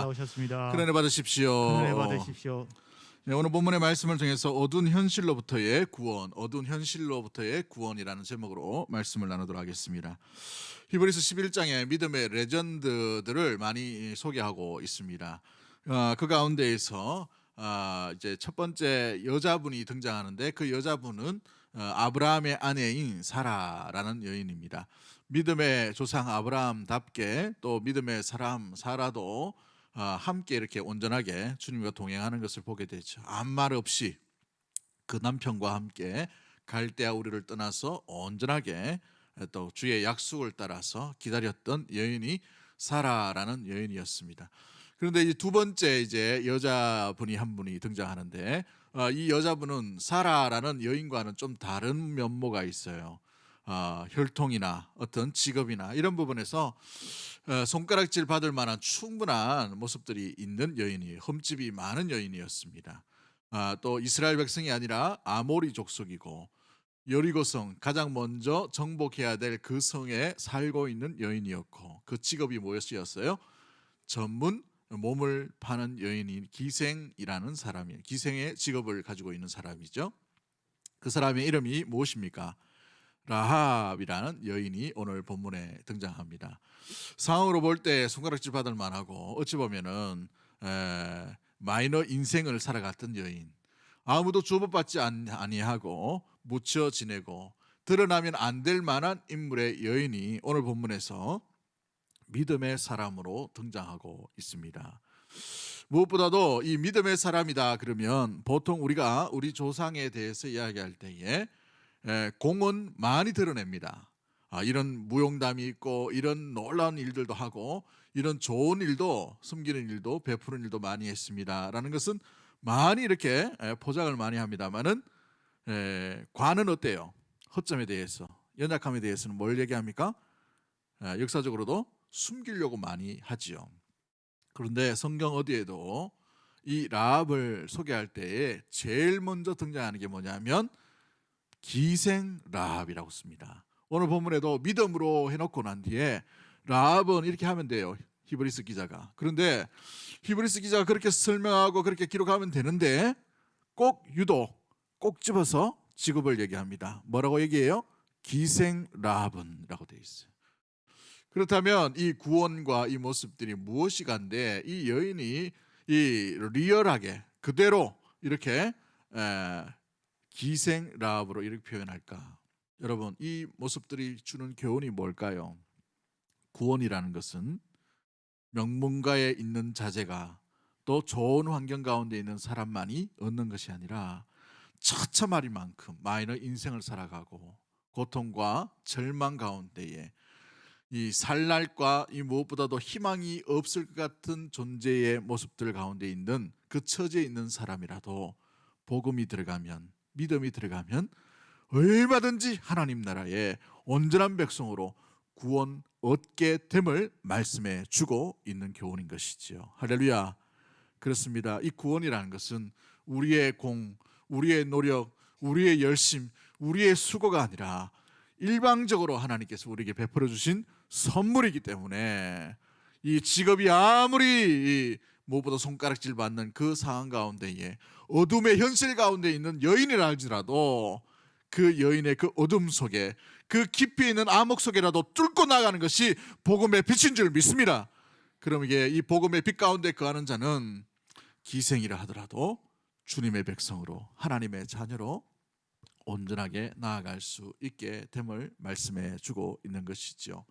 나오셨습니다. 큰 은혜 받으십시오. 큰 은혜 받으십시오. 네, 오늘 본문의 말씀을 통해서 어두운 현실로부터의 구원, 어두운 현실로부터의 구원이라는 제목으로 말씀을 나누도록 하겠습니다. 히브리서 11장에 믿음의 레전드들을 많이 소개하고 있습니다. 그 가운데에서 이제 첫 번째 여자분이 등장하는데 그 여자분은 아브라함의 아내인 사라라는 여인입니다. 믿음의 조상 아브라함답게 또 믿음의 사람 사라도 함께 이렇게 온전하게 주님과 동행하는 것을 보게 되죠. 아무 말 없이 그 남편과 함께 갈대아 우리를 떠나서 온전하게 또 주의 약속을 따라서 기다렸던 여인이 사라라는 여인이었습니다. 그런데 이 두 번째 이제 여자분이 한 분이 등장하는데 이 여자분은 사라라는 여인과는 좀 다른 면모가 있어요. 혈통이나 어떤 직업이나 이런 부분에서 손가락질 받을 만한 충분한 모습들이 있는 여인이에요. 흠집이 많은 여인이었습니다. 또 이스라엘 백성이 아니라 아모리 족속이고 여리고성, 가장 먼저 정복해야 될 그 성에 살고 있는 여인이었고 그 직업이 무엇이었어요? 전문 몸을 파는 여인인 기생이라는 사람이에요. 기생의 직업을 가지고 있는 사람이죠. 그 사람의 이름이 무엇입니까? 라합이라는 여인이 오늘 본문에 등장합니다. 상황으로 볼 때 손가락질 받을 만하고 어찌 보면은 마이너 인생을 살아갔던 여인, 아무도 주목받지 아니하고 묻혀 지내고 드러나면 안 될 만한 인물의 여인이 오늘 본문에서 믿음의 사람으로 등장하고 있습니다. 무엇보다도 이 믿음의 사람이다 그러면 보통 우리가 우리 조상에 대해서 이야기할 때에 공은 많이 드러냅니다. 이런 무용담이 있고 이런 놀라운 일들도 하고 이런 좋은 일도 숨기는 일도 베푸는 일도 많이 했습니다 라는 것은 많이 이렇게 포장을 많이 합니다만은 관은 어때요? 허점에 대해서, 연약함에 대해서는 뭘 얘기합니까? 역사적으로도 숨기려고 많이 하지요. 그런데 성경 어디에도 이 라합을 소개할 때에 제일 먼저 등장하는 게 뭐냐면 기생 라합이라고 씁니다. 오늘 본문에도 믿음으로 해놓고 난 뒤에 라합은 이렇게 하면 돼요. 히브리서 기자가. 그런데 히브리서 기자가 그렇게 설명하고 그렇게 기록하면 되는데 유독 꼭 집어서 직업을 얘기합니다. 뭐라고 얘기해요? 기생 라합은라고 되어 있어요. 그렇다면 이 구원과 이 모습들이 무엇이 간데 이 여인이 이 리얼하게 그대로 이렇게 기생 라합으로 이렇게 표현할까? 여러분, 이 모습들이 주는 교훈이 뭘까요? 구원이라는 것은 명문가에 있는 자제가 또 좋은 환경 가운데 있는 사람만이 얻는 것이 아니라 처참할 만큼 마이너 인생을 살아가고 고통과 절망 가운데에 이 살날과 이 무엇보다도 희망이 없을 것 같은 존재의 모습들 가운데 있는 그 처지에 있는 사람이라도 복음이 들어가면, 믿음이 들어가면 얼마든지 하나님 나라의 온전한 백성으로 구원 얻게 됨을 말씀해 주고 있는 교훈인 것이지요. 할렐루야. 그렇습니다. 이 구원이라는 것은 우리의 공, 우리의 노력, 우리의 열심, 우리의 수고가 아니라 일방적으로 하나님께서 우리에게 베풀어 주신 선물이기 때문에 이 직업이 아무리 무엇보다 손가락질 받는 그 상황 가운데에 어둠의 현실 가운데 있는 여인이라 할지라도 그 여인의 그 어둠 속에 그 깊이 있는 암흑 속에라도 뚫고 나가는 것이 복음의 빛인 줄 믿습니다. 그럼 이게 이 복음의 빛 가운데 거하는 자는 기생이라 하더라도 주님의 백성으로 하나님의 자녀로 온전하게 나아갈 수 있게 됨을 말씀해 주고 있는 것이죠.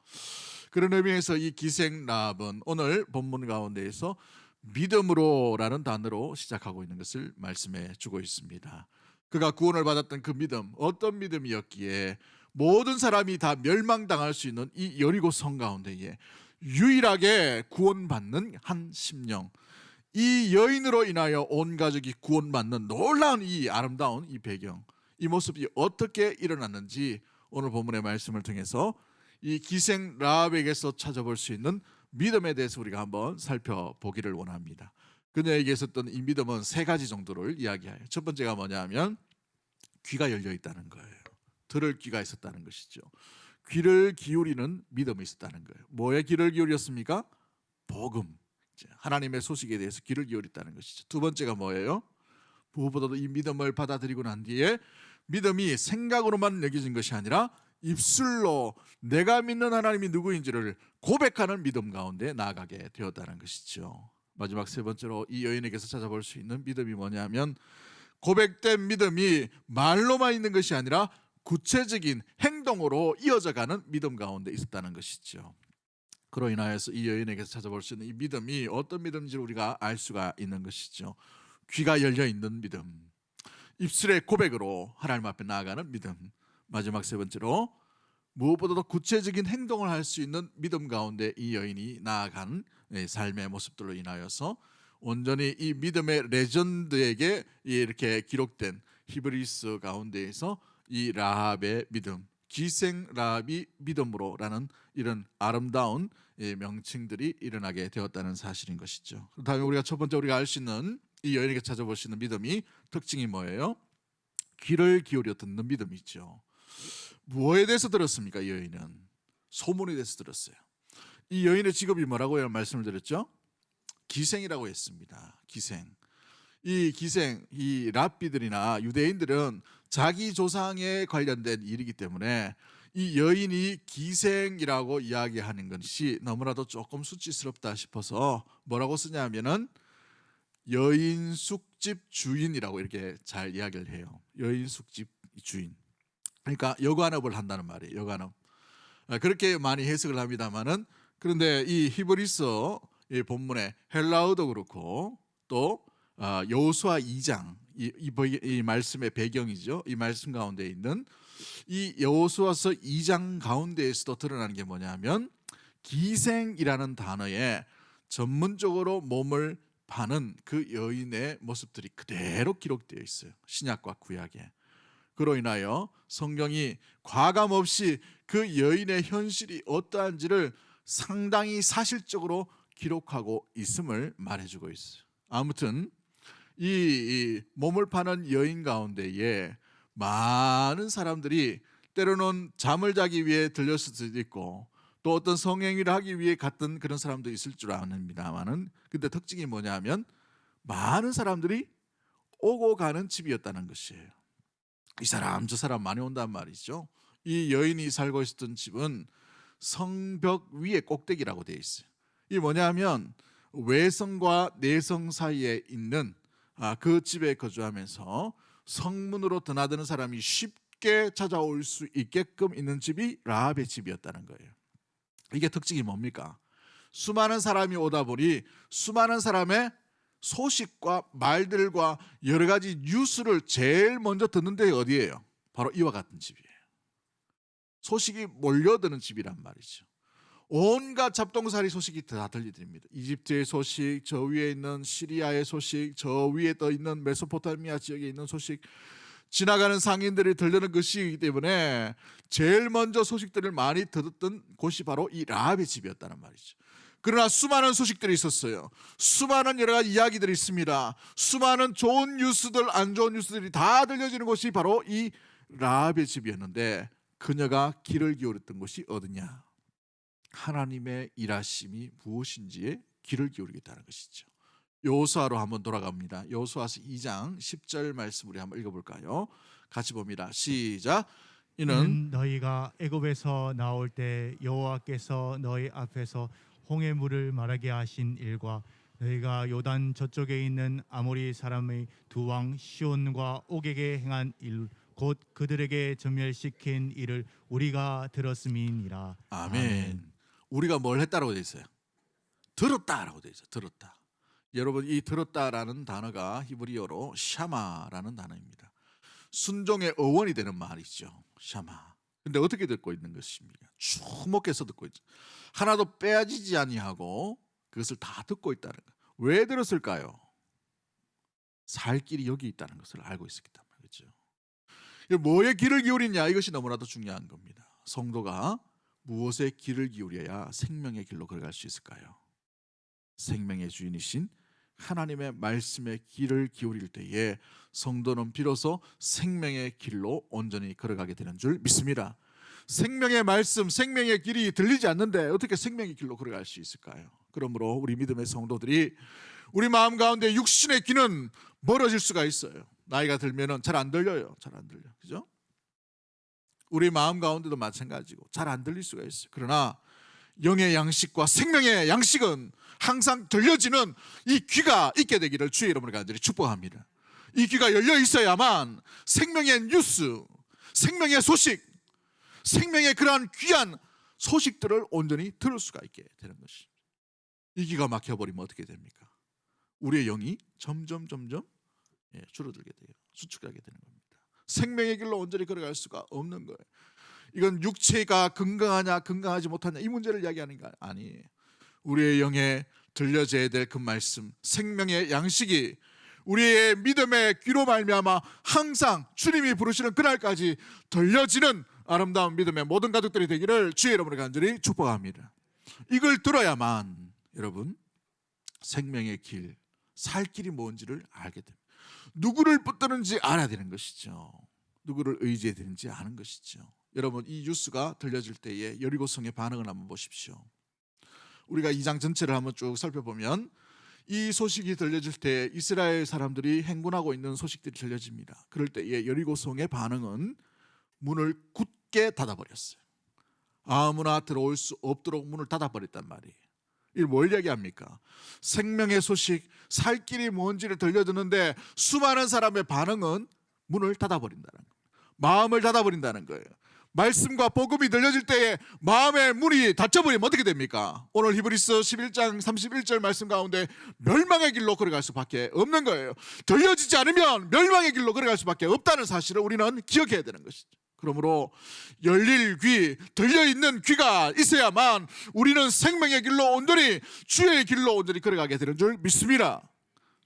그런 의미에서 이 기생 라합은 오늘 본문 가운데에서 믿음으로라는 단어로 시작하고 있는 것을 말씀해 주고 있습니다. 그가 구원을 받았던 그 믿음, 어떤 믿음이었기에 모든 사람이 다 멸망당할 수 있는 이 여리고 성 가운데에 유일하게 구원받는 한 심령, 이 여인으로 인하여 온 가족이 구원받는 놀라운 이 아름다운 이 배경, 이 모습이 어떻게 일어났는지 오늘 본문의 말씀을 통해서 이 기생 라합에게서 찾아볼 수 있는 믿음에 대해서 우리가 한번 살펴보기를 원합니다. 그녀에게 있었던 이 믿음은 세 가지 정도를 이야기해요. 첫 번째가 뭐냐면 귀가 열려 있다는 거예요. 들을 귀가 있었다는 것이죠. 귀를 기울이는 믿음이 있었다는 거예요. 뭐에 귀를 기울였습니까? 복음, 하나님의 소식에 대해서 귀를 기울였다는 것이죠. 두 번째가 뭐예요? 무엇보다도 이 믿음을 받아들이고 난 뒤에 믿음이 생각으로만 여겨진 것이 아니라 입술로 내가 믿는 하나님이 누구인지를 고백하는 믿음 가운데 나아가게 되었다는 것이죠. 마지막 세 번째로 이 여인에게서 찾아볼 수 있는 믿음이 뭐냐면 고백된 믿음이 말로만 있는 것이 아니라 구체적인 행동으로 이어져가는 믿음 가운데 있었다는 것이죠. 그로 인하여서 이 여인에게서 찾아볼 수 있는 이 믿음이 어떤 믿음인지 우리가 알 수가 있는 것이죠. 귀가 열려 있는 믿음, 입술의 고백으로 하나님 앞에 나아가는 믿음, 마지막 세 번째로 무엇보다도 구체적인 행동을 할 수 있는 믿음 가운데 이 여인이 나아간 삶의 모습들로 인하여서 온전히 이 믿음의 레전드에게 이렇게 기록된 히브리서 가운데에서 이 라합의 믿음, 기생 라합이 믿음으로라는 이런 아름다운 명칭들이 일어나게 되었다는 사실인 것이죠. 다음에 우리가 첫 번째 우리가 알 수 있는 이 여인에게 찾아볼 수 있는 믿음이 특징이 뭐예요? 귀를 기울여 듣는 믿음이죠. 무엇에 대해서 들었습니까? 이 여인은 소문에 대해서 들었어요. 이 여인의 직업이 뭐라고 말씀을 드렸죠? 기생이라고 했습니다. 기생. 이 기생, 이 랍비들이나 유대인들은 자기 조상에 관련된 일이기 때문에 이 여인이 기생이라고 이야기하는 것이 너무나도 조금 수치스럽다 싶어서 뭐라고 쓰냐면은 여인 숙집 주인이라고 이렇게 잘 이야기를 해요. 여인 숙집 주인. 그러니까 여관업을 한다는 말이에요. 여관업. 그렇게 많이 해석을 합니다만은 그런데 이 히브리서 본문의 헬라어도 그렇고 또 여호수아 2장 이 말씀의 배경이죠. 이 말씀 가운데 있는 이 여호수아서 2장 가운데에서도 드러나는 게 뭐냐면 기생이라는 단어에 전문적으로 몸을 파는 그 여인의 모습들이 그대로 기록되어 있어요. 신약과 구약에. 그로 인하여 성경이 과감 없이 그 여인의 현실이 어떠한지를 상당히 사실적으로 기록하고 있음을 말해주고 있어요. 아무튼 이 몸을 파는 여인 가운데에 많은 사람들이 때로는 잠을 자기 위해 들렸을 수도 있고 또 어떤 성행위를 하기 위해 갔던 그런 사람도 있을 줄 압니다만은 근데 특징이 뭐냐면 많은 사람들이 오고 가는 집이었다는 것이에요. 이 사람 저 사람 많이 온단 말이죠. 이 여인이 살고 있었던 집은 성벽 위에 꼭대기라고 되어 있어요. 이게 뭐냐면 외성과 내성 사이에 있는 그 집에 거주하면서 성문으로 드나드는 사람이 쉽게 찾아올 수 있게끔 있는 집이 라합의 집이었다는 거예요. 이게 특징이 뭡니까? 수많은 사람이 오다 보니 수많은 사람의 소식과 말들과 여러 가지 뉴스를 제일 먼저 듣는 데가 어디예요? 바로 이와 같은 집이에요. 소식이 몰려드는 집이란 말이죠. 온갖 잡동사리 소식이 다 들려드립니다. 이집트의 소식, 저 위에 있는 시리아의 소식, 저 위에 떠 있는 메소포타미아 지역에 있는 소식, 지나가는 상인들이 들리는 것이기 때문에 제일 먼저 소식들을 많이 듣던 곳이 바로 이 라합의 집이었다는 말이죠. 그러나 수많은 소식들이 있었어요. 수많은 여러 가지 이야기들이 있습니다. 수많은 좋은 뉴스들, 안 좋은 뉴스들이 다 들려지는 곳이 바로 이 라합의 집이었는데 그녀가 귀를 기울였던 곳이 어디냐? 하나님의 일하심이 무엇인지에 귀를 기울이겠다는 것이죠. 여호수아로 한번 돌아갑니다. 여호수아서 2장 10절 말씀 우리 한번 읽어볼까요? 같이 봅니다. 시작. 이는 너희가 애굽에서 나올 때 여호와께서 너희 앞에서 홍해 물을 마르게 하신 일과 너희가 요단 저쪽에 있는 아모리 사람의 두 왕 시온과 옥에게 행한 일 곧 그들에게 전멸시킨 일을 우리가 들었음이니라. 아멘. 우리가 뭘 했다라고 돼 있어요? 들었다라고 돼 있어요. 들었다. 여러분 이 들었다라는 단어가 히브리어로 샤마라는 단어입니다. 순종의 어원이 되는 말이죠. 샤마. 근데 어떻게 듣고 있는 것입니까? 주목해서 듣고 있죠. 하나도 빼앗지지 아니하고 그것을 다 듣고 있다는 거. 왜 들었을까요? 살 길이 여기 있다는 것을 알고 있었기 때문에 그렇죠. 뭐에 귀를 기울이냐 이것이 너무나도 중요한 겁니다. 성도가 무엇에 귀를 기울여야 생명의 길로 걸어갈 수 있을까요? 생명의 주인이신 하나님의 말씀에 귀를 기울일 때에 성도는 비로소 생명의 길로 온전히 걸어가게 되는 줄 믿습니다. 생명의 말씀, 생명의 길이 들리지 않는데 어떻게 생명의 길로 걸어갈 수 있을까요? 그러므로 우리 믿음의 성도들이 우리 마음 가운데 육신의 귀는 멀어질 수가 있어요. 나이가 들면은 잘 안 들려요. 잘 안 들려. 그죠? 우리 마음 가운데도 마찬가지고 잘 안 들릴 수가 있어요. 그러나 영의 양식과 생명의 양식은 항상 들려지는 이 귀가 있게 되기를 주의 이름으로 간절히 축복합니다. 이 귀가 열려 있어야만 생명의 뉴스, 생명의 소식, 생명의 그러한 귀한 소식들을 온전히 들을 수가 있게 되는 것입니다. 이 귀가 막혀버리면 어떻게 됩니까? 우리의 영이 점점 줄어들게 돼요. 수축하게 되는 겁니다. 생명의 길로 온전히 걸어갈 수가 없는 거예요. 이건 육체가 건강하냐 건강하지 못하냐 이 문제를 이야기하는 게 아니에요. 우리의 영에 들려져야 될 그 말씀, 생명의 양식이 우리의 믿음의 귀로 말미암아 항상 주님이 부르시는 그날까지 들려지는 아름다운 믿음의 모든 가족들이 되기를 주의 이름으로 간절히 축복합니다. 이걸 들어야만 여러분 생명의 길, 살 길이 뭔지를 알게 됩니다. 누구를 붙드는지 알아야 되는 것이죠. 누구를 의지해야 되는지 아는 것이죠. 여러분 이 뉴스가 들려질 때에 여리고성의 반응을 한번 보십시오. 우리가 2장 전체를 한번 쭉 살펴보면 이 소식이 들려질 때 이스라엘 사람들이 행군하고 있는 소식들이 들려집니다. 그럴 때에 여리고성의 반응은 문을 굳게 닫아버렸어요. 아무나 들어올 수 없도록 문을 닫아버렸단 말이에요. 이걸 뭘 얘기합니까? 생명의 소식, 살 길이 뭔지를 들려주는데 수많은 사람의 반응은 문을 닫아버린다는 거예요. 마음을 닫아버린다는 거예요. 말씀과 복음이 들려질 때에 마음의 문이 닫혀버리면 어떻게 됩니까? 오늘 히브리서 11장 31절 말씀 가운데 멸망의 길로 걸어갈 수밖에 없는 거예요. 들려지지 않으면 멸망의 길로 걸어갈 수밖에 없다는 사실을 우리는 기억해야 되는 것이죠. 그러므로 열릴 귀, 들려있는 귀가 있어야만 우리는 생명의 길로 온전히 주의 길로 온전히 걸어가게 되는 줄 믿습니다.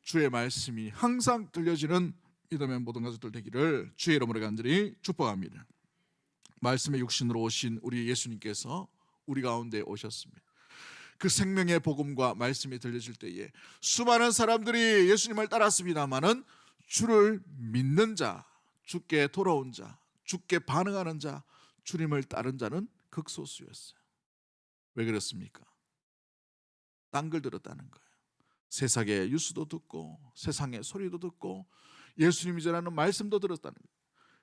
주의 말씀이 항상 들려지는 믿음의 모든 가족들 되기를 주의 이름으로 간절히 축복합니다. 말씀의 육신으로 오신 우리 예수님께서 우리 가운데 오셨습니다. 그 생명의 복음과 말씀이 들려질 때에 수많은 사람들이 예수님을 따랐습니다마는 주를 믿는 자, 주께 돌아온 자, 주께 반응하는 자, 주님을 따른 자는 극소수였어요. 왜 그렇습니까? 딴 걸 들었다는 거예요. 세상의 뉴스도 듣고 세상의 소리도 듣고 예수님이 전하는 말씀도 들었다는 거예요.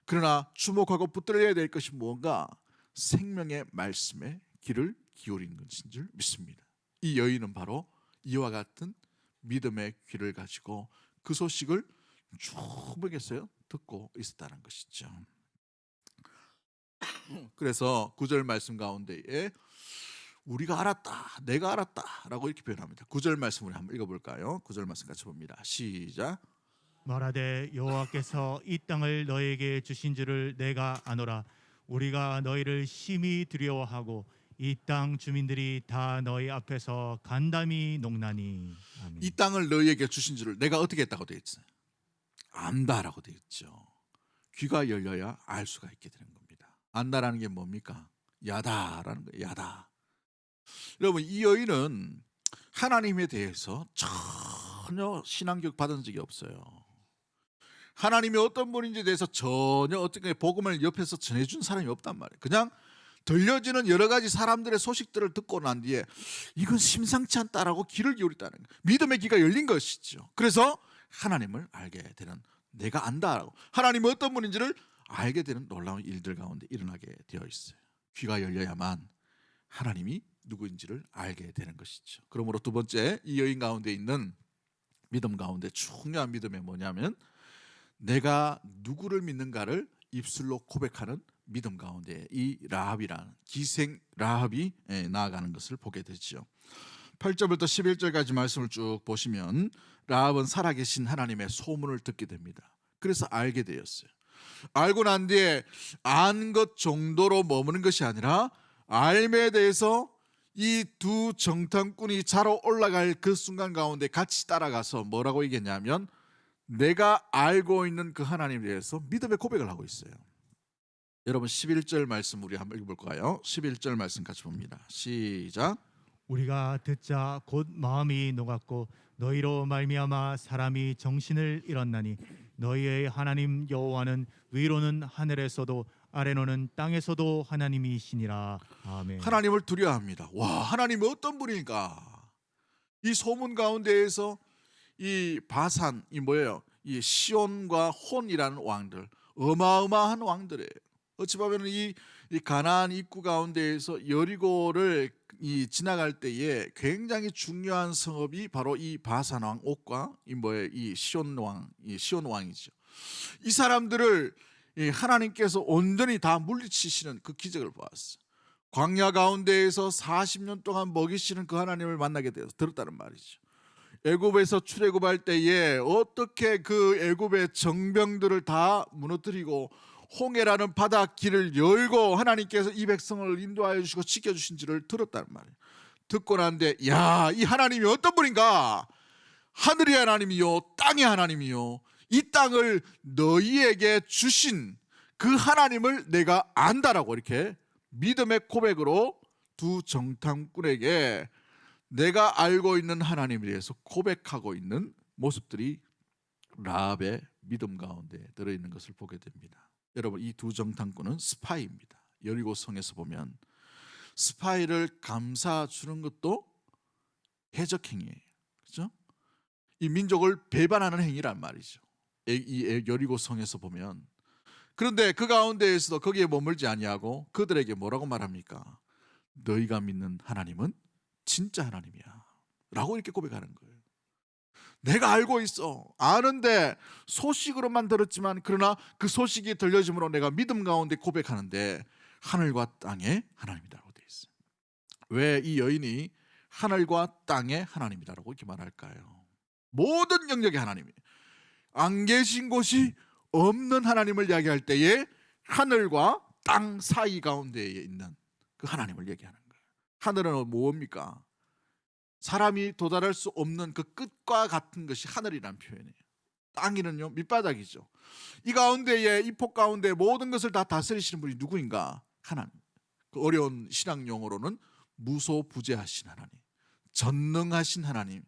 그러나 주목하고 붙들어야 될 것이 무언가 생명의 말씀에 귀를 기울인 것인 줄 믿습니다. 이 여인은 바로 이와 같은 믿음의 귀를 가지고 그 소식을 쭉 보겠어요 듣고 있었다는 것이죠. 그래서 9절 말씀 가운데에 우리가 알았다, 내가 알았다라고 이렇게 표현합니다. 9절 말씀을 한번 읽어볼까요? 9절 말씀 같이 봅니다. 시작. 말하되 여호와께서 이 땅을 너에게 주신 줄을 내가 아노라. 우리가 너희를 심히 두려워하고 이 땅 주민들이 다 너희 앞에서 간담이 녹나니. 아멘. 이 땅을 너희에게 주신 줄을 내가 어떻게 했다고 되어 있어요? 안다라고 되어 있죠. 귀가 열려야 알 수가 있게 되는 겁니다. 안다라는 게 뭡니까? 야다라는 거예요. 야다. 여러분 이 여인은 하나님에 대해서 전혀 신앙교육 받은 적이 없어요. 하나님이 어떤 분인지에 대해서 전혀 어떻게 복음을 옆에서 전해준 사람이 없단 말이에요. 그냥 들려지는 여러 가지 사람들의 소식들을 듣고 난 뒤에 이건 심상치 않다라고 귀를 기울였다는 거예요. 믿음의 귀가 열린 것이죠. 그래서 하나님을 알게 되는, 내가 안다라고 하나님이 어떤 분인지를 알게 되는 놀라운 일들 가운데 일어나게 되어 있어요. 귀가 열려야만 하나님이 누구인지를 알게 되는 것이죠. 그러므로 두 번째, 이 여인 가운데 있는 믿음 가운데 중요한 믿음이 뭐냐면 내가 누구를 믿는가를 입술로 고백하는 믿음 가운데 이 라합이라는 기생 라합이 나아가는 것을 보게 되죠. 8절부터 11절까지 말씀을 쭉 보시면 라합은 살아계신 하나님의 소문을 듣게 됩니다. 그래서 알게 되었어요. 알고 난 뒤에 안 것 정도로 머무는 것이 아니라 알매에 대해서 이 두 정탐꾼이 자러 올라갈 그 순간 가운데 같이 따라가서 뭐라고 얘기했냐면 내가 알고 있는 그 하나님에 대해서 믿음의 고백을 하고 있어요. 여러분 11절 말씀 우리 한번 읽어볼까요? 11절 말씀 같이 봅니다. 시작. 우리가 듣자 곧 마음이 녹았고 너희로 말미암아 사람이 정신을 잃었나니 너희의 하나님 여호와는 위로는 하늘에서도 아래로는 땅에서도 하나님이시니라. 아멘. 하나님을 두려워합니다. 와, 하나님이 어떤 분인가? 이 소문 가운데에서 이 바산이 뭐예요? 이 시온과 혼이라는 왕들, 어마어마한 왕들이에요. 어찌 보면 이 가나안 입구 가운데에서 여리고를 지나갈 때에 굉장히 중요한 성읍이 바로 이 바산 왕 옥과 이 시온 왕이죠. 이 사람들을 하나님께서 온전히 다 물리치시는 그 기적을 보았어요. 광야 가운데에서 40년 동안 먹이시는 그 하나님을 만나게 되어서 들었다는 말이죠. 애굽에서 출애굽할 때에 어떻게 그 애굽의 정병들을 다 무너뜨리고 홍해라는 바다 길을 열고 하나님께서 이 백성을 인도하여 주시고 지켜주신지를 들었다는 말이에요. 듣고 난데 야, 이 하나님이 어떤 분인가? 하늘의 하나님이요 땅의 하나님이요, 이 땅을 너희에게 주신 그 하나님을 내가 안다라고 이렇게 믿음의 고백으로 두 정탐꾼에게 내가 알고 있는 하나님에 대해서 고백하고 있는 모습들이 라합의 믿음 가운데 들어있는 것을 보게 됩니다. 여러분, 이 두 정탐꾼은 스파이입니다. 여리고 성에서 보면 스파이를 감싸주는 것도 해적 행위예요. 그렇죠? 이 민족을 배반하는 행위란 말이죠. 이 여리고 성에서 보면. 그런데 그 가운데에서도 거기에 머물지 아니하고 그들에게 뭐라고 말합니까? 너희가 믿는 하나님은 진짜 하나님이야 라고 이렇게 고백하는 거예요. 내가 알고 있어, 아는데 소식으로만 들었지만 그러나 그 소식이 들려짐으로 내가 믿음 가운데 고백하는데 하늘과 땅의 하나님이라고 되어 있어요. 왜 이 여인이 하늘과 땅의 하나님이라고 이렇게 말할까요? 모든 영역의 하나님이에요. 안 계신 곳이 없는 하나님을 이야기할 때에 하늘과 땅 사이 가운데에 있는 그 하나님을 얘기하는 거예요. 하늘은 뭡니까? 사람이 도달할 수 없는 그 끝과 같은 것이 하늘이라는 표현이에요. 땅이는요 밑바닥이죠. 이 가운데에 이 폭 가운데 모든 것을 다 다스리시는 분이 누구인가? 하나님. 그 어려운 신앙 용어로는 무소부재하신 하나님, 전능하신 하나님,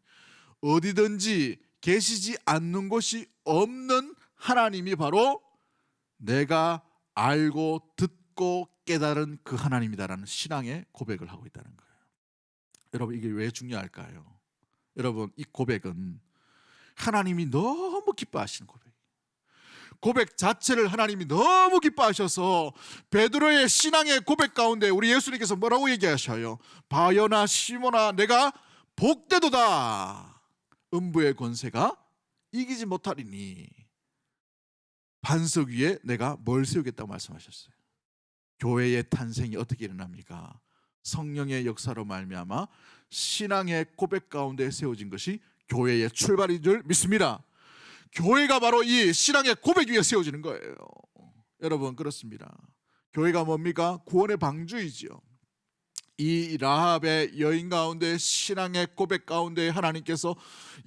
어디든지 계시지 않는 곳이 없는 하나님이 바로 내가 알고 듣고 깨달은 그 하나님이다라는 신앙의 고백을 하고 있다는 거예요. 여러분, 이게 왜 중요할까요? 여러분, 이 고백은 하나님이 너무 기뻐하시는 고백. 고백 자체를 하나님이 너무 기뻐하셔서 베드로의 신앙의 고백 가운데 우리 예수님께서 뭐라고 얘기하셔요? 바요나 시몬아, 내가 복되도다. 음부의 권세가 이기지 못하리니 반석 위에 내가 뭘 세우겠다고 말씀하셨어요. 교회의 탄생이 어떻게 일어납니까? 성령의 역사로 말미암아 신앙의 고백 가운데 세워진 것이 교회의 출발인 줄 믿습니다. 교회가 바로 이 신앙의 고백 위에 세워지는 거예요. 여러분, 그렇습니다. 교회가 뭡니까? 구원의 방주이지요. 이 라합의 여인 가운데 신앙의 고백 가운데 하나님께서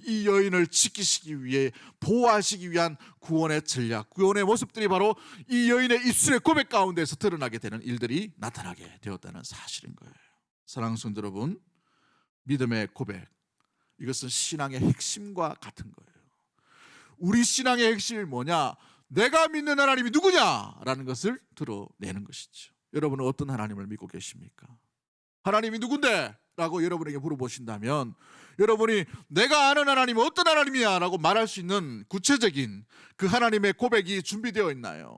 이 여인을 지키시기 위해 보호하시기 위한 구원의 전략, 구원의 모습들이 바로 이 여인의 입술의 고백 가운데서 드러나게 되는 일들이 나타나게 되었다는 사실인 거예요. 사랑하는 성도 여러분, 믿음의 고백, 이것은 신앙의 핵심과 같은 거예요. 우리 신앙의 핵심이 뭐냐? 내가 믿는 하나님이 누구냐라는 것을 드러내는 것이죠. 여러분은 어떤 하나님을 믿고 계십니까? 하나님이 누군데? 라고 여러분에게 물어보신다면 여러분이 내가 아는 하나님은 어떤 하나님이야? 라고 말할 수 있는 구체적인 그 하나님의 고백이 준비되어 있나요?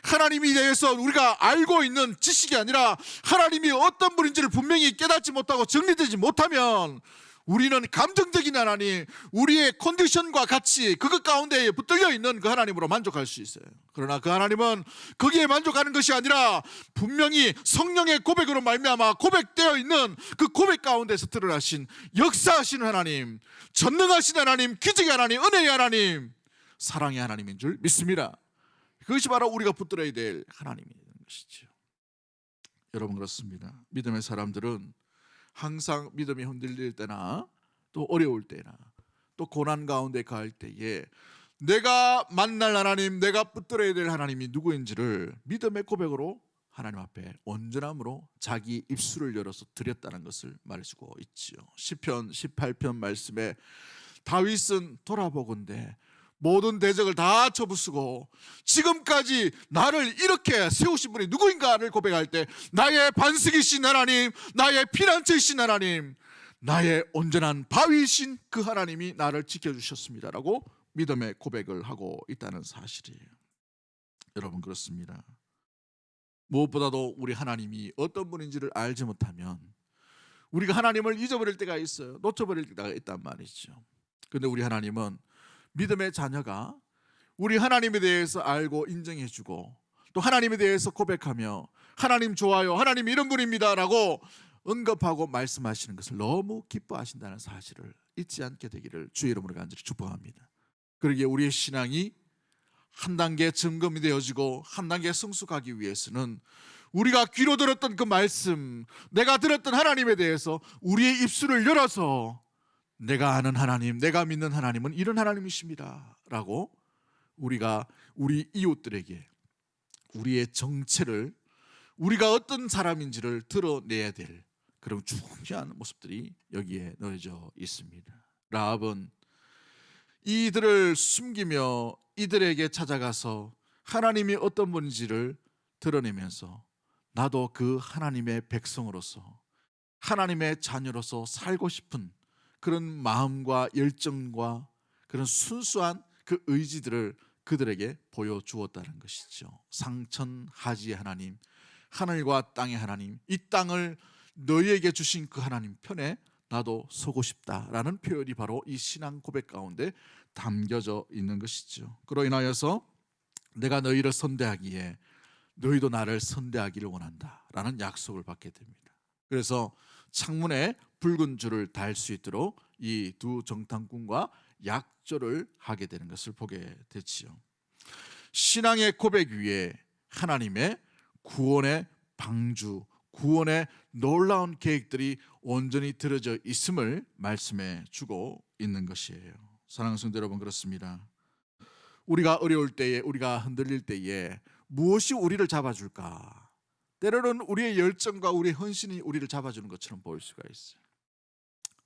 하나님에 대해서 우리가 알고 있는 지식이 아니라 하나님이 어떤 분인지를 분명히 깨닫지 못하고 정리되지 못하면 우리는 감정적인 하나님, 우리의 컨디션과 같이 그것 가운데에 붙들려 있는 그 하나님으로 만족할 수 있어요. 그러나 그 하나님은 거기에 만족하는 것이 아니라 분명히 성령의 고백으로 말미암아 고백되어 있는 그 고백 가운데서 드러나신 역사하시는 하나님, 전능하신 하나님, 기적의 하나님, 은혜의 하나님, 사랑의 하나님인 줄 믿습니다. 그것이 바로 우리가 붙들어야 될 하나님인 것이죠. 여러분, 그렇습니다. 믿음의 사람들은 항상 믿음이 흔들릴 때나 또 어려울 때나 또 고난 가운데 갈 때에 내가 만날 하나님, 내가 붙들어야 될 하나님이 누구인지를 믿음의 고백으로 하나님 앞에 온전함으로 자기 입술을 열어서 드렸다는 것을 말해주고 있지요. 시편 18편 말씀에 다윗은 돌아보건대 모든 대적을 다 쳐부수고 지금까지 나를 이렇게 세우신 분이 누구인가를 고백할 때 나의 반석이신 하나님, 나의 피난처이신 하나님, 나의 온전한 바위신 그 하나님이 나를 지켜주셨습니다라고 믿음의 고백을 하고 있다는 사실이에요. 여러분, 그렇습니다. 무엇보다도 우리 하나님이 어떤 분인지를 알지 못하면 우리가 하나님을 잊어버릴 때가 있어요. 놓쳐버릴 때가 있단 말이죠. 그런데 우리 하나님은 믿음의 자녀가 우리 하나님에 대해서 알고 인정해주고 또 하나님에 대해서 고백하며 하나님 좋아요, 하나님 이런 분입니다 라고 언급하고 말씀하시는 것을 너무 기뻐하신다는 사실을 잊지 않게 되기를 주의 이름으로 간절히 축복합니다. 그러기에 우리의 신앙이 한 단계 점검이 되어지고 한 단계 성숙하기 위해서는 우리가 귀로 들었던 그 말씀, 내가 들었던 하나님에 대해서 우리의 입술을 열어서 내가 아는 하나님, 내가 믿는 하나님은 이런 하나님이십니다 라고 우리가 우리 이웃들에게 우리의 정체를, 우리가 어떤 사람인지를 드러내야 될 그런 중요한 모습들이 여기에 넣어져 있습니다. 라합은 이들을 숨기며 이들에게 찾아가서 하나님이 어떤 분인지를 드러내면서 나도 그 하나님의 백성으로서 하나님의 자녀로서 살고 싶은 그런 마음과 열정과 그런 순수한 그 의지들을 그들에게 보여주었다는 것이죠. 상천하지의 하나님, 하늘과 땅의 하나님, 이 땅을 너희에게 주신 그 하나님 편에 나도 서고 싶다라는 표현이 바로 이 신앙 고백 가운데 담겨져 있는 것이죠. 그로 인하여서 내가 너희를 선대하기에 너희도 나를 선대하기를 원한다라는 약속을 받게 됩니다. 그래서 창문에 붉은 줄을 달 수 있도록 이 두 정탐꾼과 약조를 하게 되는 것을 보게 되지요. 신앙의 고백 위에 하나님의 구원의 방주, 구원의 놀라운 계획들이 온전히 들어져 있음을 말씀해 주고 있는 것이에요. 사랑하는 성도 여러분, 그렇습니다. 우리가 어려울 때에, 우리가 흔들릴 때에 무엇이 우리를 잡아줄까? 때로는 우리의 열정과 우리의 헌신이 우리를 잡아주는 것처럼 보일 수가 있어요.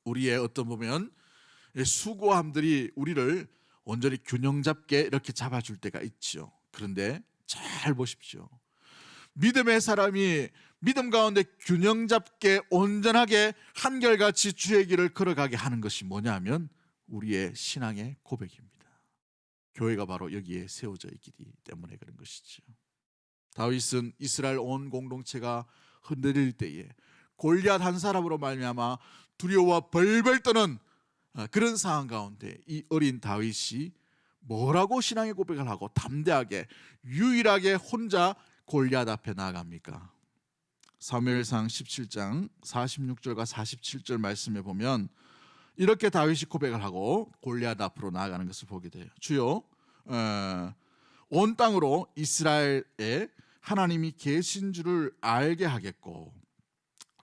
우리의 어떤 보면 수고함들이 우리를 온전히 균형 잡게 이렇게 잡아줄 때가 있죠. 그런데 잘 보십시오. 믿음의 사람이 믿음 가운데 균형 잡게 온전하게 한결같이 주의 길을 걸어가게 하는 것이 뭐냐면 우리의 신앙의 고백입니다. 교회가 바로 여기에 세워져 있기 때문에 그런 것이죠. 다윗은 이스라엘 온 공동체가 흔들릴 때에 골리앗 한 사람으로 말미암아 두려워 벌벌 떠는 그런 상황 가운데 이 어린 다윗이 뭐라고 신앙의 고백을 하고 담대하게 유일하게 혼자 골리앗 앞에 나아갑니까? 사무엘상 17장 46절과 47절 말씀에 보면 이렇게 다윗이 고백을 하고 골리앗 앞으로 나아가는 것을 보게 돼요. 주여, 온 땅으로 이스라엘에 하나님이 계신 줄을 알게 하겠고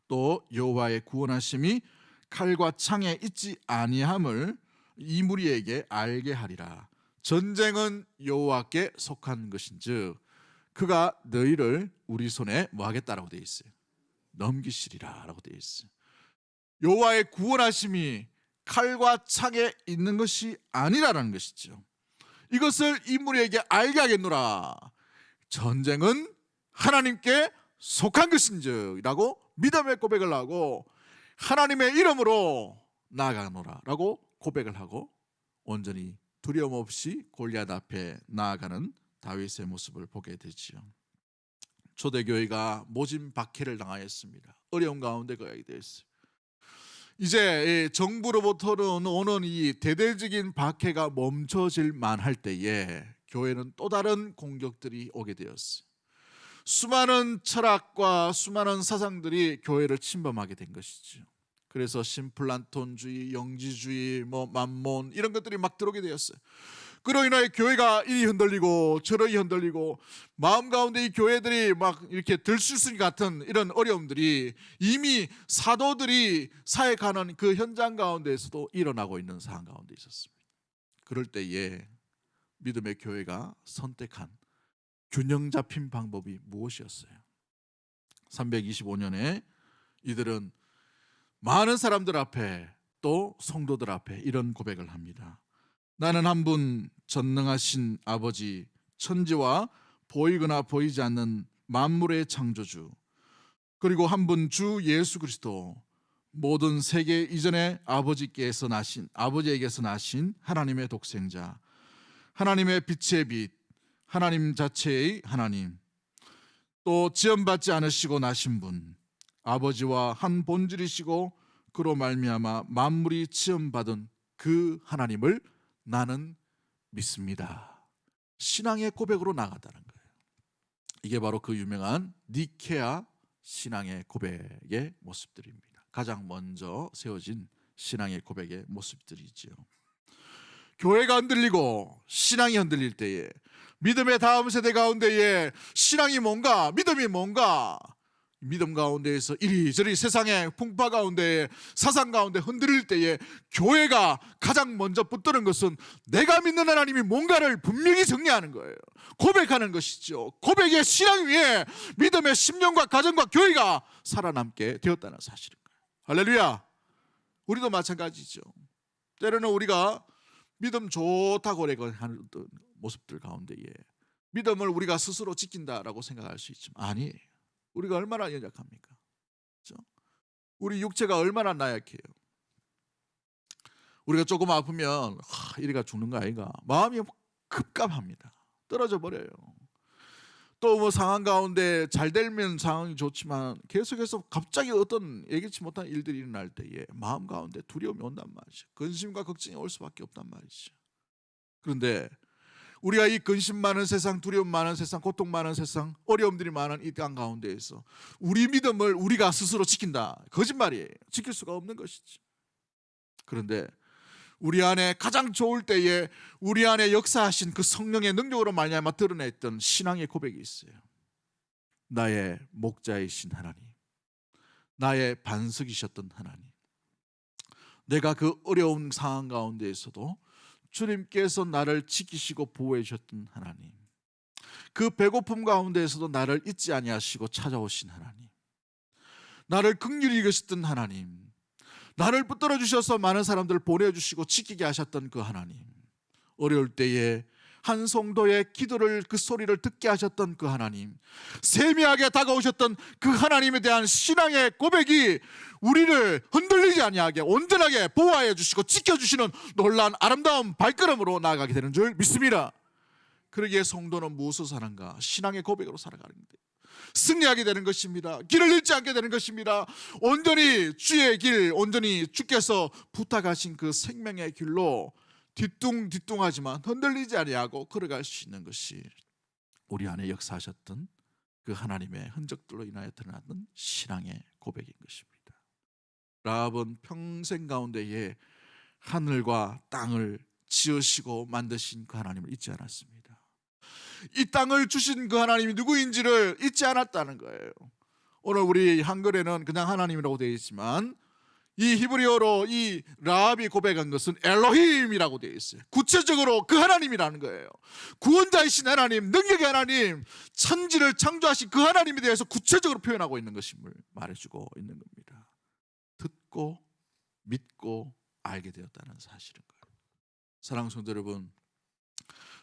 또 여호와의 구원하심이 칼과 창에 있지 아니함을 이 무리에게 알게 하리라. 전쟁은 여호와께 속한 것인즉 그가 너희를 우리 손에 뭐 하겠다라고 되어 있어요? 넘기시리라 라고 되어 있어요. 여호와의 구원하심이 칼과 창에 있는 것이 아니라는 것이죠. 이것을 이 무리에게 알게 하겠노라. 전쟁은 하나님께 속한 것인즉 라고 믿음의 고백을 하고 하나님의 이름으로 나아가노라 라고 고백을 하고 온전히 두려움 없이 골리앗 앞에 나아가는 다윗의 모습을 보게 되지요. 초대교회가 모진 박해를 당하였습니다. 어려운 가운데 거하게 되었어요. 이제 정부로부터는 오는 이 대대적인 박해가 멈춰질 만할 때에 교회는 또 다른 공격들이 오게 되었어요. 수많은 철학과 수많은 사상들이 교회를 침범하게 된 것이죠. 그래서 신플란톤주의, 영지주의, 만몬 이런 것들이 막 들어오게 되었어요. 그로 인하여 교회가 이리 흔들리고 저리 흔들리고 마음 가운데 이 교회들이 막 이렇게 들쑤시 같은 이런 어려움들이 이미 사도들이 사역하는 그 현장 가운데에서도 일어나고 있는 상황 가운데 있었습니다. 그럴 때에 믿음의 교회가 선택한 균형 잡힌 방법이 무엇이었어요? 325년에 이들은 많은 사람들 앞에 또 성도들 앞에 이런 고백을 합니다. 나는 한 분 전능하신 아버지, 천지와 보이거나 보이지 않는 만물의 창조주, 그리고 한 분 주 예수 그리스도, 모든 세계 이전에 아버지에게서 나신 하나님의 독생자, 하나님의 빛의 빛, 하나님 자체의 하나님, 또 지연받지 않으시고 나신 분, 아버지와 한 본질이시고 그로 말미암아 만물이 지연받은 그 하나님을 나는 믿습니다. 신앙의 고백으로 나아갔다는 거예요. 이게 바로 그 유명한 니케아 신앙의 고백의 모습들입니다. 가장 먼저 세워진 신앙의 고백의 모습들이지요. 교회가 흔들리고 신앙이 흔들릴 때에, 믿음의 다음 세대 가운데에 신앙이 뭔가, 믿음이 뭔가, 믿음 가운데에서 이리저리 세상의 풍파 가운데, 사상 가운데 흔들릴 때에 교회가 가장 먼저 붙드는 것은 내가 믿는 하나님이 뭔가를 분명히 정리하는 거예요. 고백하는 것이죠. 고백의 신앙 위에 믿음의 심령과 가정과 교회가 살아남게 되었다는 사실인 거예요. 할렐루야. 우리도 마찬가지죠. 때로는 우리가 믿음 좋다고 하는 모습들 가운데에 믿음을 우리가 스스로 지킨다라고 생각할 수 있지만 아니에요. 우리가 얼마나 연약합니까? 그렇죠? 우리 육체가 얼마나 나약해요. 우리가 조금 아프면 이리가 죽는 거 아이가, 마음이 급감합니다. 떨어져 버려요. 또 뭐 상황 가운데 잘 되면 상황이 좋지만 계속해서 갑자기 어떤 예기치 못한 일들이 일어날 때에 마음 가운데 두려움이 온단 말이죠. 근심과 걱정이 올 수밖에 없단 말이죠. 그런데 우리가 이 근심 많은 세상, 두려움 많은 세상, 고통 많은 세상, 어려움들이 많은 이 땅 가운데에서 우리 믿음을 우리가 스스로 지킨다, 거짓말이에요. 지킬 수가 없는 것이죠. 그런데 우리 안에 가장 좋을 때에 우리 안에 역사하신 그 성령의 능력으로 말미암아 드러냈던 신앙의 고백이 있어요. 나의 목자이신 하나님, 나의 반석이셨던 하나님, 내가 그 어려운 상황 가운데에서도 주님께서 나를 지키시고 보호해 주셨던 하나님, 그 배고픔 가운데에서도 나를 잊지 아니하시고 찾아오신 하나님, 나를 긍휼히 여기셨던 하나님, 나를 붙들어 주셔서 많은 사람들을 보내주시고 지키게 하셨던 그 하나님, 어려울 때에 한 성도의 기도를, 그 소리를 듣게 하셨던 그 하나님, 세미하게 다가오셨던 그 하나님에 대한 신앙의 고백이 우리를 흔들리지 아니하게 온전하게 보호하여 주시고 지켜주시는 놀라운 아름다운 발걸음으로 나아가게 되는 줄 믿습니다. 그러기에 성도는 무엇으로 사는가? 신앙의 고백으로 살아가는 거예요. 승리하게 되는 것입니다. 길을 잃지 않게 되는 것입니다. 온전히 주의 길, 온전히 주께서 부탁하신 그 생명의 길로 뒤뚱뒤뚱하지만 흔들리지 아니하고 걸어갈 수 있는 것이 우리 안에 역사하셨던 그 하나님의 흔적들로 인하여 드러나는 신앙의 고백인 것입니다. 라합은 평생 가운데에 하늘과 땅을 지으시고 만드신 그 하나님을 잊지 않았습니다. 이 땅을 주신 그 하나님이 누구인지를 잊지 않았다는 거예요. 오늘 우리 한글에는 그냥 하나님이라고 되어 있지만 이 히브리어로 이 라합이 고백한 것은 엘로힘이라고 되어 있어요. 구체적으로 그 하나님이라는 거예요. 구원자이신 하나님, 능력의 하나님, 천지를 창조하신 그 하나님에 대해서 구체적으로 표현하고 있는 것임을 말해주고 있는 겁니다. 듣고 믿고 알게 되었다는 사실인 거예요. 사랑하는 성도 여러분,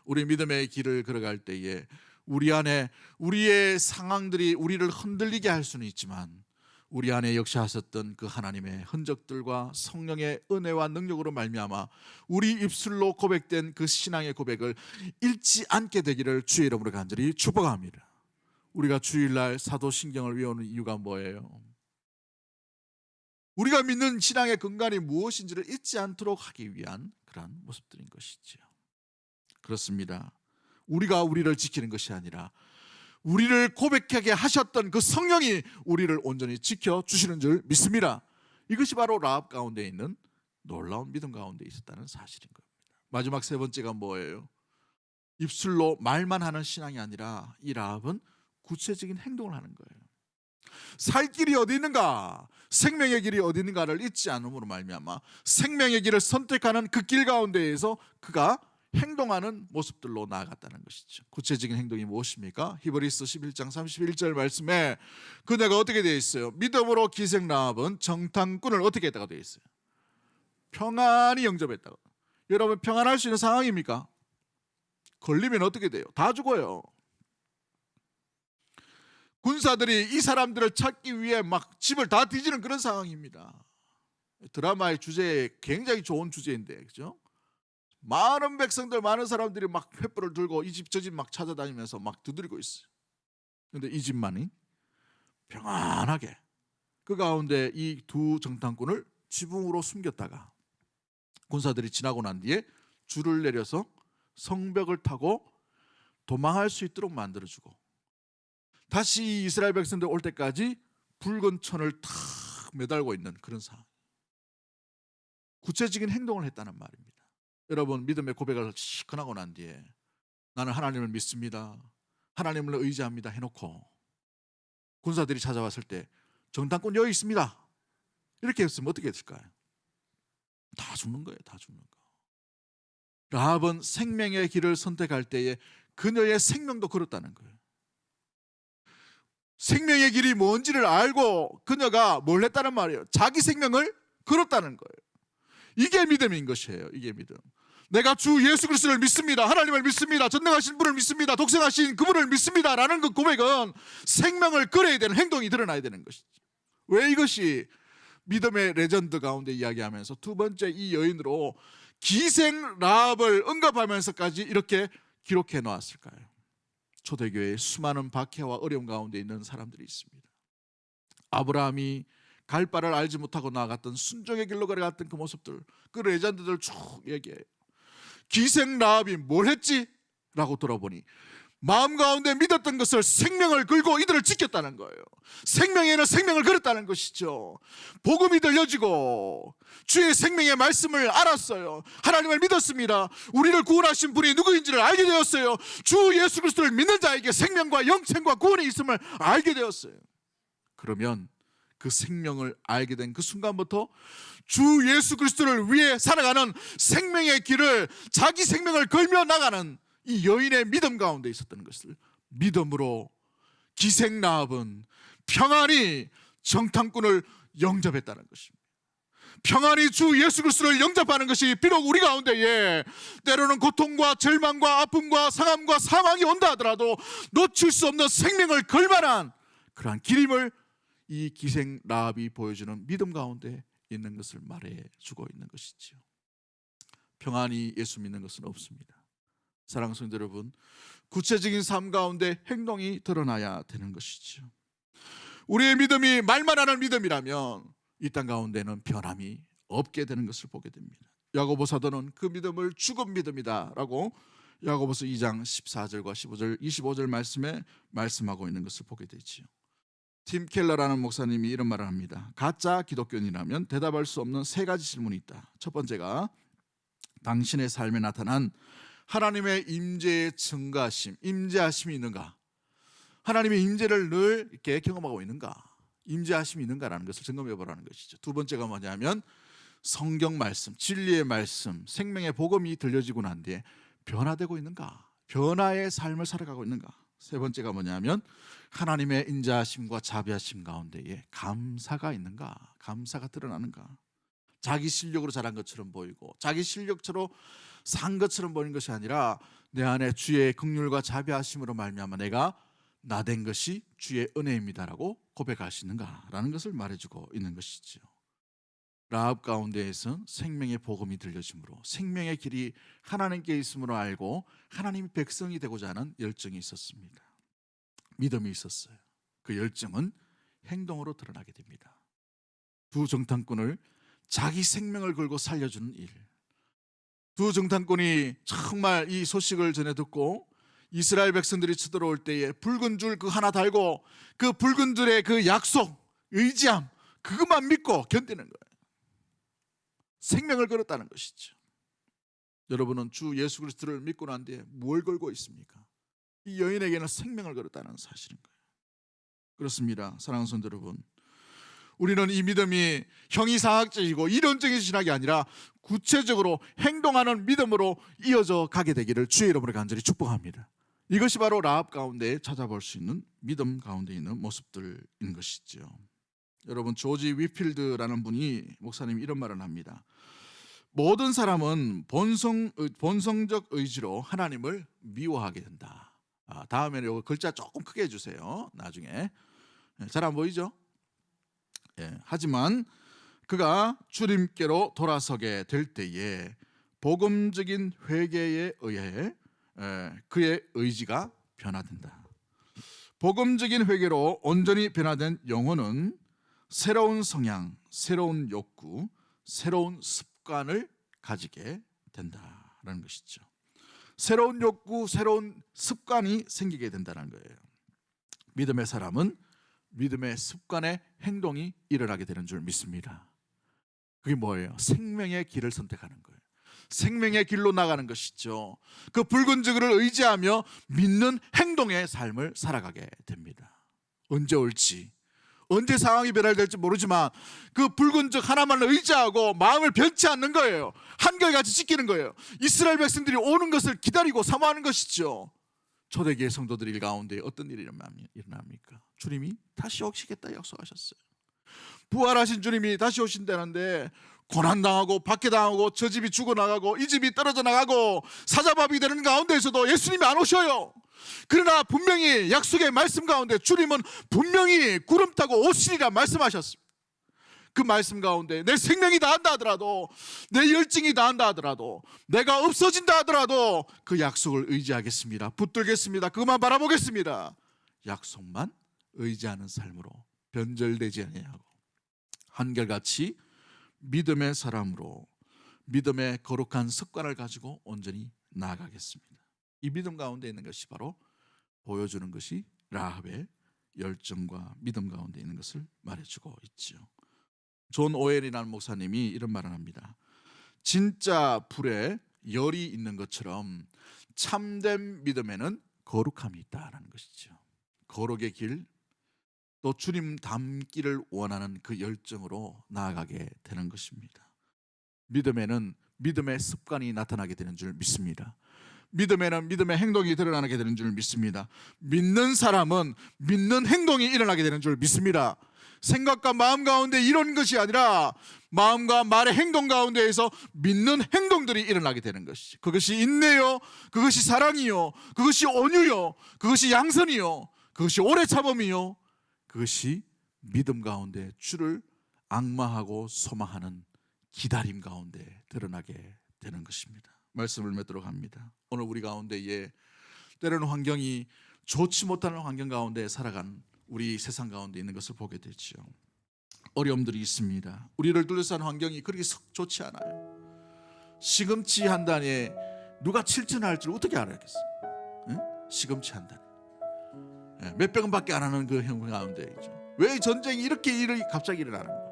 우리 믿음의 길을 걸어갈 때에 우리 안에 우리의 상황들이 우리를 흔들리게 할 수는 있지만 우리 안에 역사하셨던 그 하나님의 흔적들과 성령의 은혜와 능력으로 말미암아 우리 입술로 고백된 그 신앙의 고백을 잃지 않게 되기를 주의 이름으로 간절히 축복합니다. 우리가 주일날 사도신경을 외우는 이유가 뭐예요? 우리가 믿는 신앙의 근간이 무엇인지를 잊지 않도록 하기 위한 그러한 모습들인 것이죠. 그렇습니다. 우리가 우리를 지키는 것이 아니라 우리를 고백하게 하셨던 그 성령이 우리를 온전히 지켜주시는 줄 믿습니다. 이것이 바로 라합 가운데 있는 놀라운 믿음 가운데 있었다는 사실인 겁니다. 마지막 세 번째가 뭐예요? 입술로 말만 하는 신앙이 아니라 이 라합은 구체적인 행동을 하는 거예요. 살 길이 어디 있는가, 생명의 길이 어디 있는가를 잊지 않음으로 말미암아 생명의 길을 선택하는 그 길 가운데에서 그가 행동하는 모습들로 나아갔다는 것이죠. 구체적인 행동이 무엇입니까? 히브리서 11장 31절 말씀에 그녀가 어떻게 되어 있어요? 믿음으로 기생 라합은 정탐꾼을 어떻게 했다가 되어 있어요? 평안히 영접했다고. 여러분, 평안할 수 있는 상황입니까? 걸리면 어떻게 돼요? 다 죽어요. 군사들이 이 사람들을 찾기 위해 막 집을 다 뒤지는 그런 상황입니다. 드라마의 주제에 굉장히 좋은 주제인데, 그죠? 많은 백성들, 많은 사람들이 막 횃불을 들고 이 집 저 집 막 찾아다니면서 막 두드리고 있어요. 근데 이 집만이 평안하게 그 가운데 이 두 정탐꾼을 지붕으로 숨겼다가 군사들이 지나고 난 뒤에 줄을 내려서 성벽을 타고 도망할 수 있도록 만들어주고, 다시 이스라엘 백성들 올 때까지 붉은 천을 탁 매달고 있는 그런 상황. 구체적인 행동을 했다는 말입니다. 여러분, 믿음의 고백을 시큰하고 난 뒤에 나는 하나님을 믿습니다, 하나님을 의지합니다 해놓고 군사들이 찾아왔을 때 정탐꾼 여기 있습니다 이렇게 했으면 어떻게 됐을까요? 다 죽는 거예요. 다 죽는 거. 라합은 생명의 길을 선택할 때에 그녀의 생명도 걸었다는 거예요. 생명의 길이 뭔지를 알고 그녀가 뭘 했다는 말이에요? 자기 생명을 걸었다는 거예요. 이게 믿음인 것이에요. 이게 믿음. 내가 주 예수 그리스도를 믿습니다, 하나님을 믿습니다, 전능하신 분을 믿습니다, 독생하신 그분을 믿습니다 라는 그 고백은 생명을 걸어야 되는 행동이 드러나야 되는 것이죠. 왜 이것이 믿음의 레전드 가운데 이야기하면서 두 번째 이 여인으로 기생 라합을 언급하면서까지 이렇게 기록해 놓았을까요? 초대교회에 수많은 박해와 어려움 가운데 있는 사람들이 있습니다. 아브라함이 갈 바를 알지 못하고 나아갔던 순종의 길로 걸어갔던 그 모습들, 그 레전드들 쭉 얘기해요. 기생 라합이 뭘 했지? 라고 돌아보니 마음 가운데 믿었던 것을 생명을 걸고 이들을 지켰다는 거예요. 생명에는 생명을 걸었다는 것이죠. 복음이 들려지고 주의 생명의 말씀을 알았어요. 하나님을 믿었습니다. 우리를 구원하신 분이 누구인지를 알게 되었어요. 주 예수 그리스도를 믿는 자에게 생명과 영생과 구원이 있음을 알게 되었어요. 그러면 그 생명을 알게 된 그 순간부터 주 예수 그리스도를 위해 살아가는 생명의 길을 자기 생명을 걸며 나가는 이 여인의 믿음 가운데 있었던 것을 믿음으로 기생 라합은 평안히 정탐꾼을 영접했다는 것입니다. 평안히 주 예수 그리스도를 영접하는 것이 비록 우리 가운데에 때로는 고통과 절망과 아픔과 상함과 사망이 온다 하더라도 놓칠 수 없는 생명을 걸만한 그러한 길임을 이 기생 라합이 보여주는 믿음 가운데 있는 것을 말해주고 있는 것이지요. 평안히 예수 믿는 것은 없습니다. 사랑하는 성도 여러분, 구체적인 삶 가운데 행동이 드러나야 되는 것이죠. 우리의 믿음이 말만 하는 믿음이라면 이 땅 가운데는 변함이 없게 되는 것을 보게 됩니다. 야고보 사도는 그 믿음을 죽은 믿음이다 라고 야고보서 2장 14절과 15절 25절 말씀에 말씀하고 있는 것을 보게 되지요. 팀 켈러라는 목사님이 이런 말을 합니다. 가짜 기독교인이라면 대답할 수 없는 세 가지 질문이 있다. 첫 번째가 당신의 삶에 나타난 하나님의 임재의 증가하심, 임재하심이 있는가? 하나님의 임재를 늘 이렇게 경험하고 있는가? 임재하심이 있는가라는 것을 점검해 보라는 것이죠. 두 번째가 뭐냐면 성경 말씀, 진리의 말씀, 생명의 복음이 들려지고 난 뒤에 변화되고 있는가? 변화의 삶을 살아가고 있는가? 세 번째가 뭐냐면 하나님의 인자하심과 자비하심 가운데에 감사가 있는가? 감사가 드러나는가? 자기 실력으로 잘한 것처럼 보이고 자기 실력처럼 산 것처럼 보이는 것이 아니라 내 안에 주의 긍휼과 자비하심으로 말미암아 내가 나된 것이 주의 은혜입니다라고 고백할 수 있는가라는 것을 말해주고 있는 것이죠. 라합 가운데에서 생명의 복음이 들려짐으로 생명의 길이 하나님께 있음으로 알고 하나님의 백성이 되고자 하는 열정이 있었습니다. 믿음이 있었어요. 그 열정은 행동으로 드러나게 됩니다. 두 정탐꾼을 자기 생명을 걸고 살려주는 일. 두 정탐꾼이 정말 이 소식을 전해 듣고 이스라엘 백성들이 쳐들어올 때에 붉은 줄 그 하나 달고 그 붉은 줄의 그 약속, 의지함 그것만 믿고 견디는 거예요. 생명을 걸었다는 것이죠. 여러분은 주 예수 그리스도를 믿고 난 뒤에 뭘 걸고 있습니까? 이 여인에게는 생명을 걸었다는 사실인 거예요. 그렇습니다. 사랑하는 성도 여러분, 우리는 이 믿음이 형이상학적이고 이론적인 신학이 아니라 구체적으로 행동하는 믿음으로 이어져 가게 되기를 주의 이름으로 간절히 축복합니다. 이것이 바로 라합 가운데 찾아볼 수 있는 믿음 가운데 있는 모습들인 것이죠. 여러분, 조지 위필드라는 분이 목사님이 이런 말을 합니다. 모든 사람은 본성적 의지로 하나님을 미워하게 된다. 다음에는 이거 글자 조금 크게 해주세요. 나중에 잘 안 보이죠? 하지만 그가 주님께로 돌아서게 될 때에 복음적인 회개에 의해 그의 의지가 변화된다. 복음적인 회개로 온전히 변화된 영혼은 새로운 성향, 새로운 욕구, 새로운 습관을 가지게 된다라는 것이죠. 새로운 욕구, 새로운 습관이 생기게 된다는 거예요. 믿음의 사람은 믿음의 습관의 행동이 일어나게 되는 줄 믿습니다. 그게 뭐예요? 생명의 길을 선택하는 거예요. 생명의 길로 나가는 것이죠. 그 붉은 즉을 의지하며 믿는 행동의 삶을 살아가게 됩니다. 언제 올지, 언제 상황이 변화될지 모르지만 그 붉은 즉 하나만 의지하고 마음을 변치 않는 거예요. 한결같이 지키는 거예요. 이스라엘 백성들이 오는 것을 기다리고 사모하는 것이죠. 초대교회 성도들 가운데 어떤 일이 일어납니까? 주님이 다시 오시겠다 약속하셨어요. 부활하신 주님이 다시 오신다는데 고난당하고 박해당하고 저 집이 죽어나가고 이 집이 떨어져 나가고 사자밥이 되는 가운데에서도 예수님이 안 오셔요. 그러나 분명히 약속의 말씀 가운데 주님은 분명히 구름 타고 오시리라 말씀하셨습니다. 그 말씀 가운데 내 생명이 다한다 하더라도, 내 열정이 다한다 하더라도, 내가 없어진다 하더라도 그 약속을 의지하겠습니다. 붙들겠습니다. 그것만 바라보겠습니다. 약속만 의지하는 삶으로 변절되지 아니하고 한결같이 믿음의 사람으로 믿음의 거룩한 습관을 가지고 온전히 나아가겠습니다. 이 믿음 가운데 있는 것이 바로 보여주는 것이 라합의 열정과 믿음 가운데 있는 것을 말해주고 있죠. 존 오웰이라는 목사님이 이런 말을 합니다. 진짜 불에 열이 있는 것처럼 참된 믿음에는 거룩함이 있다라는 것이죠. 거룩의 길, 또 주님 닮기를 원하는 그 열정으로 나아가게 되는 것입니다. 믿음에는 믿음의 습관이 나타나게 되는 줄 믿습니다. 믿음에는 믿음의 행동이 드러나게 되는 줄 믿습니다. 믿는 사람은 믿는 행동이 일어나게 되는 줄 믿습니다. 생각과 마음 가운데 이런 것이 아니라 마음과 말의 행동 가운데에서 믿는 행동들이 일어나게 되는 것이죠. 그것이 인내요, 그것이 사랑이요, 그것이 온유요, 그것이 양선이요, 그것이 오래 참음이요, 그것이 믿음 가운데 주를 앙망하고 소망하는 기다림 가운데 드러나게 되는 것입니다. 말씀을 맺도록 합니다. 오늘 우리 가운데에 때로는 환경이 좋지 못하는 환경 가운데 살아간 우리 세상 가운데 있는 것을 보게 되죠. 어려움들이 있습니다. 우리를 둘러싼 환경이 그렇게 썩 좋지 않아요. 시금치 한 단에 누가 7,000원 줄 어떻게 알았겠어요? 응? 시금치 한 단에 몇백 원밖에 안 하는 그 형 가운데 있죠. 왜 전쟁이 이렇게 일이 갑자기 일어나는 거야?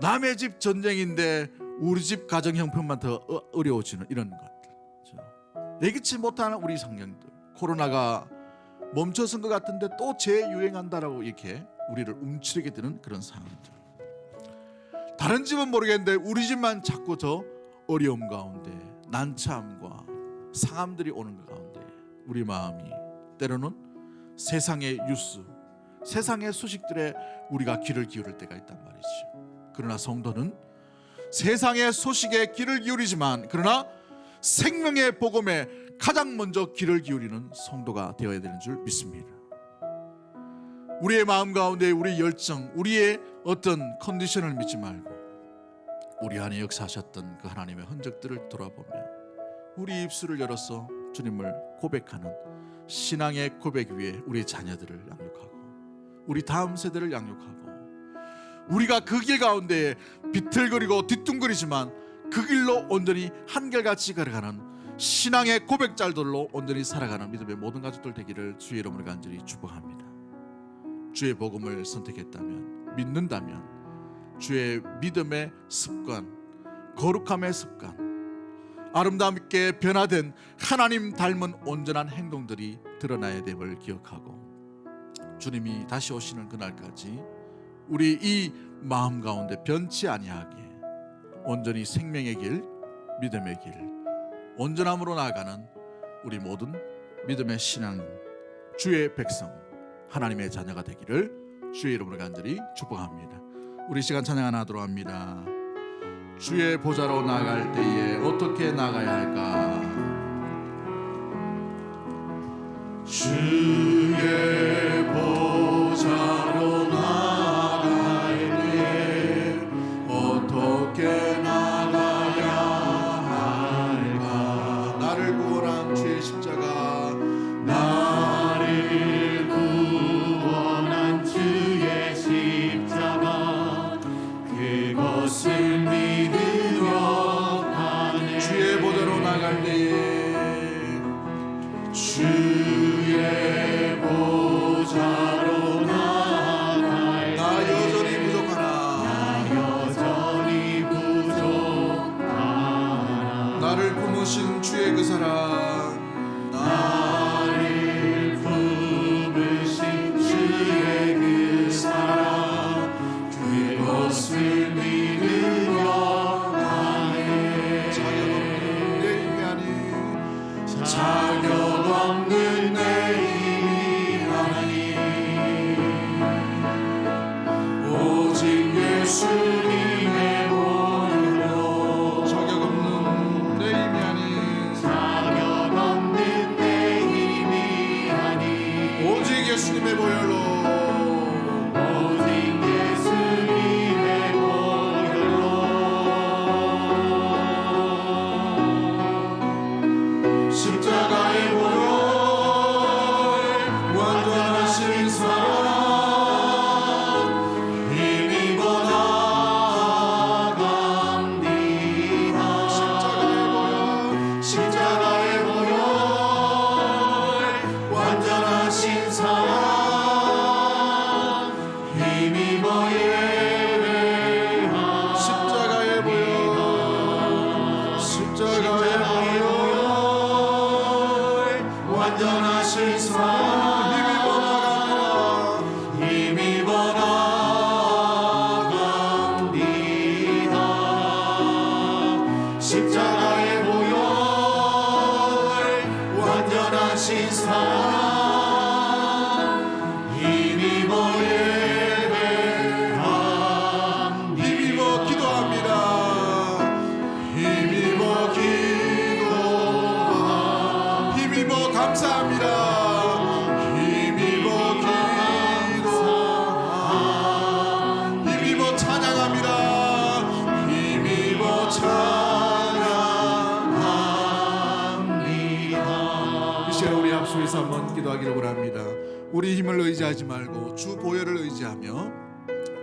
남의 집 전쟁인데 우리 집 가정 형편만 더 어려워지는 이런 것들, 예기치 못하는 우리 상황들, 코로나가 멈춰선 것 같은데 또 재유행한다라고 이렇게 우리를 움츠리게 되는 그런 상황들. 다른 집은 모르겠는데 우리 집만 자꾸 저 어려움 가운데 난참과 상함들이 오는 것 가운데 우리 마음이 때로는 세상의 뉴스, 세상의 소식들에 우리가 귀를 기울일 때가 있단 말이죠. 그러나 성도는 세상의 소식에 귀를 기울이지만 그러나 생명의 복음에 가장 먼저 귀를 기울이는 성도가 되어야 되는 줄 믿습니다. 우리의 마음 가운데 우리의 열정, 우리의 어떤 컨디션을 믿지 말고 우리 안에 역사하셨던 그 하나님의 흔적들을 돌아보며 우리 입술을 열어서 주님을 고백하는 신앙의 고백 위에 우리 자녀들을 양육하고 우리 다음 세대를 양육하고 우리가 그 길 가운데 비틀거리고 뒤뚱거리지만 그 길로 온전히 한결같이 걸어가는 신앙의 고백자들로 온전히 살아가는 믿음의 모든 가족들 되기를 주의 이름으로 간절히 축복합니다. 주의 복음을 선택했다면, 믿는다면 주의 믿음의 습관, 거룩함의 습관, 아름답게 변화된 하나님 닮은 온전한 행동들이 드러나야 됨을 기억하고 주님이 다시 오시는 그날까지 우리 이 마음 가운데 변치 아니하게 온전히 생명의 길, 믿음의 길, 온전함으로 나아가는 우리 모든 믿음의 신앙, 주의 백성, 하나님의 자녀가 되기를 주의 이름으로 간절히 축복합니다. 우리 시간 찬양하도록 합니다. 주의 보좌로 나아갈 때에 어떻게 나가야 할까? 주의 보좌로 나아갈 때에 나아갈 때에 주의 보좌로 나아갈 나 여전히 부족하나 여전히 부족하나 나를 품으신 주의 그 사랑 나를 품으신 주의 그 사랑 그것을 믿으며 가네 자격 없는 내 힘이 아닌 자격 없는 내 힘이 아닌 오직 예수님의 보혈로 자격 없는 내 힘이 아닌 자격 없는 내 힘이 아닌 오직 예수님의 보혈로 오직 예수님의 보혈로 십자가의 보혈 완전하신 사랑 힘입어 나아갑니다 십자가의 보혈 완전하신 사랑 힘입어 예배합니다 십자가의 보혈 십자가의 보혈 완전하신 사랑 힘입어 나갑니다 힘입어 나갑니다 십자가의 보혈 완전하신 사랑 힘입어 예배합니다 힘입어 기도합니다 힘입어 기도합니다 힘입어 감사합니다 힘입어 기도합니다 힘입어 찬양합니다 힘입어 찬양합니다 이 시간 우리 앞서서 한번 기도하기를 원합니다. 우리 힘을 의지하지 말고 주 보혈을 의지하며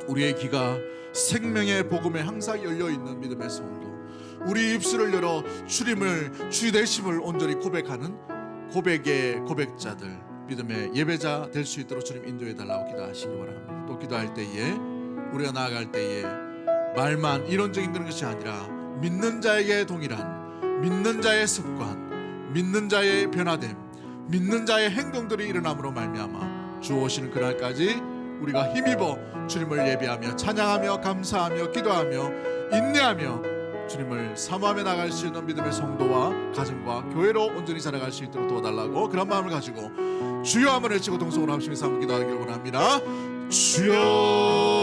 우리의 귀가 생명의 복음에 항상 열려있는 믿음의 성도 우리 입술을 열어 주님을 주 되심을 온전히 고백하는 고백의 고백자들 믿음의 예배자 될 수 있도록 주님 인도해달라고 기도하시기 바랍니다. 또 기도할 때에 우리가 나아갈 때에 말만 이론적인 그런 것이 아니라 믿는 자에게 동일한 믿는 자의 습관 믿는 자의 변화됨 믿는 자의 행동들이 일어남으로 말미암아 주 오시는 그날까지 우리가 힘입어 주님을 예배하며 찬양하며 감사하며 기도하며 인내하며 주님을 사모하며 나갈 수 있는 믿음의 성도와 가정과 교회로 온전히 살아갈 수 있도록 도와달라고 그런 마음을 가지고 주여 한번 외치고 동성으로 합심해서 한번 기도하기를 원합니다. 주여